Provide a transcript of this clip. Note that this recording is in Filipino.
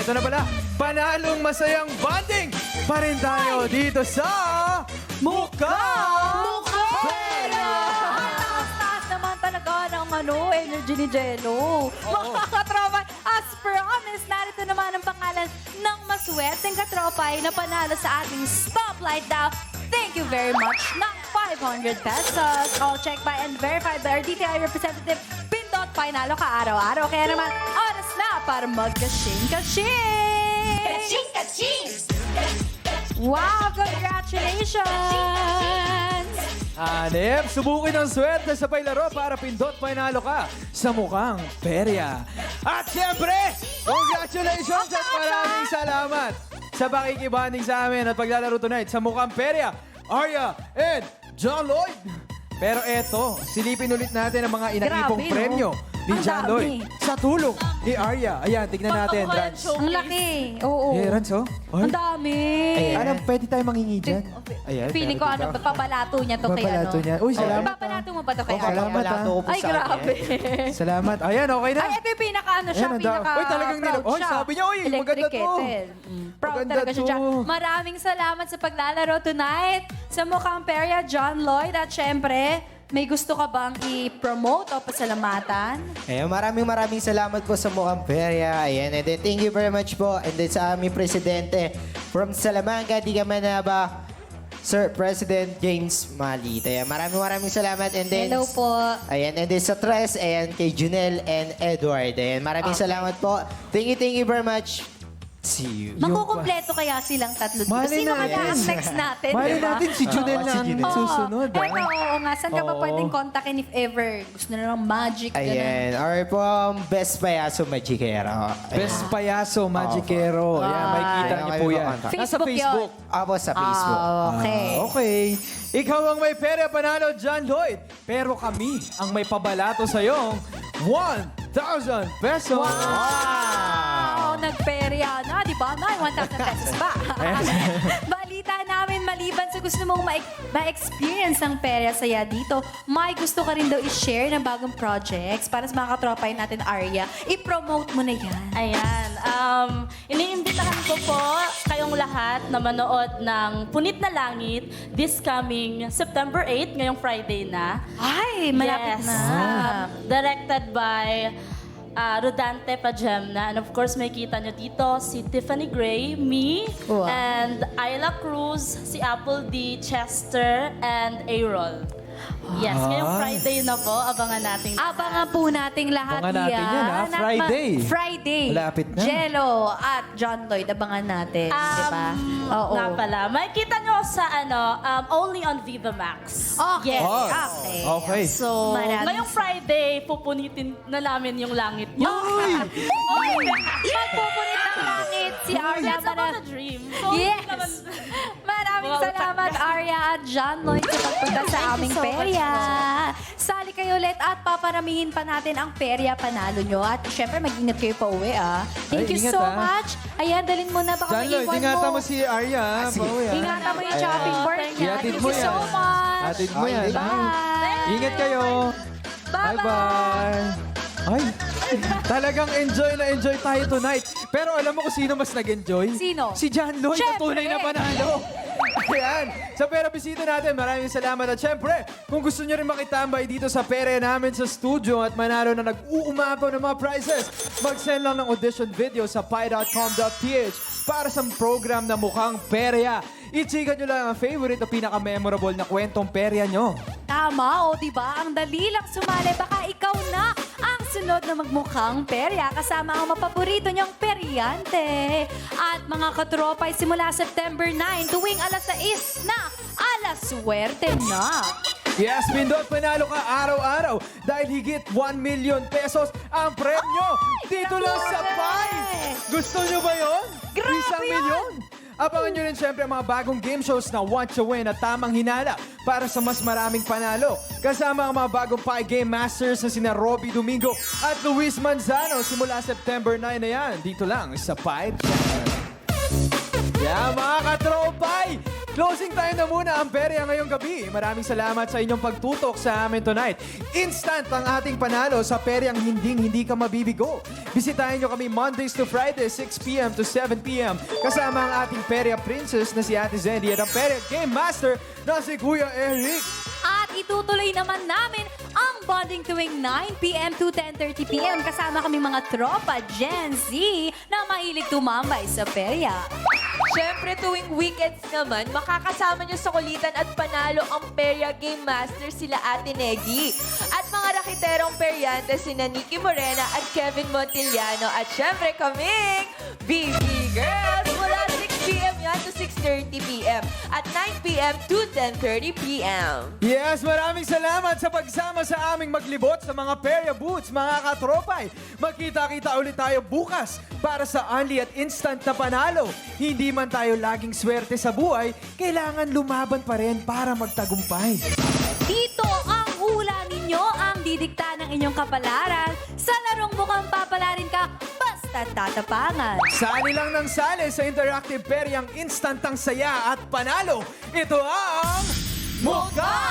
Ito na pala, panalong masayang bonding pa rin tayo dito sa Mukhang Pera! Taas naman talaga ng energy ni Jello. Mga katropa, as promised, narito naman ang pangalan ng maswerteng katropay na panalo sa ating stoplight daw. Thank you very much ng 500 pesos. All checked by and verified by our DTI representative, Pindot. Panalo ka araw-araw. Kaya naman, oras na para mag-kaching-kaching! Kaching-kaching! Wow, congratulations! Hanep, subukin ang swerte sa pailaro para pindot panalo ka sa Mukhang Perya. At siyempre, congratulations at maraming salamat sa pakikibanding sa amin at paglalaro tonight sa Mukhang Perya, Arya and John Lloyd. Pero eto, silipin ulit natin ang mga inaipong Grabe, no? premyo ni Ang John dami. Lloyd sa tulong ni Arya. Ayan, tignan natin, Rans. Ang laki. Oo. Eh, Rans, oh. Ang dami. Alam, pwede tayo mangingi dyan. Ayan, Feeling ko meron ano, dito. papabalato niya to kay ano. Papabalato niya. Uy, salamat, Papabalato mo ba to kay Salamat, Arya? ah. Ay, grabe. Salamat. Ayan, okay na. Ay, ito yung pinaka ano siya, Ayan, ang pinaka Uy, talagang proud Oy, siya. sabi niya, uy, Electric maganda to. kettle. Proud Maganda talaga siya to. dyan. Maraming salamat sa paglalaro tonight sa Mukhang Perya, John Lloyd. At syempre, may gusto ka bang i-promote o pasalamatan? Ayan, maraming salamat po sa Mukhang Perya. Ayan, and then thank you very much po. And then sa aming presidente from Salamanca, di ka manaba, Sir President James Malit. Ayan, maraming salamat. And then, Hello po. Ayan, and then sa Tres, ayan, kay Junel and Edward. Ayan, maraming salamat po. Thank you very much. See you. Makukumpleto kaya silang tatlo dito. Mali Sino na, kaya ang yes. next natin, Mali di ba? natin si Junel Oo, na si ang Junel. susunod. Eto, oo nga. Saan ka ba Oo. pwedeng kontakin if ever? Gusto na ng magic, ganun. Ayan, or po, Best Payaso Magicero. Best Payaso, Magicero. Ayan, makikita niyo po yan. Nasa Facebook Facebook. Apo sa Facebook. Okay. Okay. Ikaw ang may pera panalo, John Lloyd. Pero kami ang may pabalato sa'yong 1,000 pesos. Wow! Nagperya na, di ba? Nay, 1,000 pesos ba? Balita namin, maliban sa gusto mong ma-experience ang perya saya dito, may gusto ka rin daw i-share na bagong projects para sa mga katropay natin, Arya. I-promote mo na yan. Ayan. Iniimbitahan ko po kayong lahat na manood ng Punit na Langit this coming September 8, ngayong Friday na. Ay, malapit Yes. na. Directed by Rodante Pajemna. And of course, may kita nyo dito si Tiffany Gray, me, Wow. and Ayla Cruz, si Apple D, Chester, and Aerol. Yes, ngayong Friday na po. Abangan natin. Abangan po nating lahat Abangan natin yan, ha? At Friday. Friday. Malapit na. Jello at John Lloyd, abangan natin. di ba? Oo. Nga pala. Makikita nyo sa only on Viva Max. Okay. Yes. Okay. Okay. So, Maraming- ngayong Friday, pupunitin na namin yung langit nyo. Uy! Magpupunit ng langit si Arya. That's about a dream. So, Yes. hindi naman- Maraming Wow, salamat, Arya at John Lloyd, sa pagpunta sa Thank you aming so much perya. Sali kayo ulit at paparamihin pa natin ang perya panalo nyo. At syempre, mag-ingat kayo pa uwi, ah. Thank Ay, you ingat, so ah. much. Ayan, dalin mo na. Baka John Lloyd, maiwan ingatan mo. mo si Arya. Pauwi, ha? Ingatan mo yung chopping board Thank niya. Ihatid Thank mo you so yan. much. Hatid mo yan. Bye. Ingat kayo. Bye-bye. Bye-bye. Ay, talagang enjoy na enjoy tayo tonight. Pero alam mo kung sino mas nag-enjoy? Sino? Si John Lloyd, na Syempre. tunay na panalo. Ayan. Sa pera bisita natin, maraming salamat. At syempre, kung gusto nyo rin makitambay dito sa pera namin sa studio at manalo na nag-uumapaw ng mga prizes, mag-send lang ng audition video sa pi.com.ph para sa program na Mukhang Perya. I-chika nyo lang ang favorite o pinaka-memorable na kwentong perya nyo. Tama, o diba? Ang dali lang sumali. Baka ikaw na ang sunod na magmukhang perya kasama ang mapaborito niyong peryante. At mga katropay, simula September 9 tuwing alas 6 na, alas swerte na. Yes, Pindot, panalo ka araw-araw dahil higit 1 million pesos ang premyo dito lang sa Pi. Gusto nyo ba yun? Grabe 1 milyon. Abangan nyo rin siyempre ang mga bagong game shows na Want to Win at Tamang Hinala para sa mas maraming panalo. Kasama ang mga bagong Pi Game Masters na sina Robby Domingo at Luis Manzano simula September 9 na yan. Dito lang sa Pi Channel. Yeah, mga katropay! Closing time na muna ang perya ngayong gabi. Maraming salamat sa inyong pagtutok sa amin tonight. Instant ang ating panalo sa peryang hindi ka mabibigo. Bisitahin nyo kami Mondays to Fridays, 6 p.m. to 7 p.m. Kasama ang ating perya princess na si Ate Zendy at ang perya game master na si Kuya Eric. At itutuloy naman namin ang bonding tuwing 9 p.m. to 10:30 p.m. Kasama kami mga tropa Gen Z na mahilig tumambay sa perya. Siyempre, tuwing weekends naman, makakasama nyo sa kulitan at panalo ang Perya Game Master sila Ate Negi. At mga rakiterong peryante sina Nikki Morena at Kevin Montiliano. At siyempre kaming BB Girls mula 6 p.m. yan to 6:30 p.m. At 9 p.m. to 10:30 p.m. Yes, maraming salamat sa pagsama sa aming maglibot sa mga perya boots, mga katropay. Magkita-kita ulit tayo bukas para sa only at instant na panalo. Hindi man tayo laging swerte sa buhay, kailangan lumaban pa rin para magtagumpay. Dito ang hula ninyo ang didikta ng inyong kapalaran. Sa larong mukhang papalarin ka, basta tatapangan. Sali lang ng sali sa interactive peryang instant ang saya at panalo. Ito ang Mukha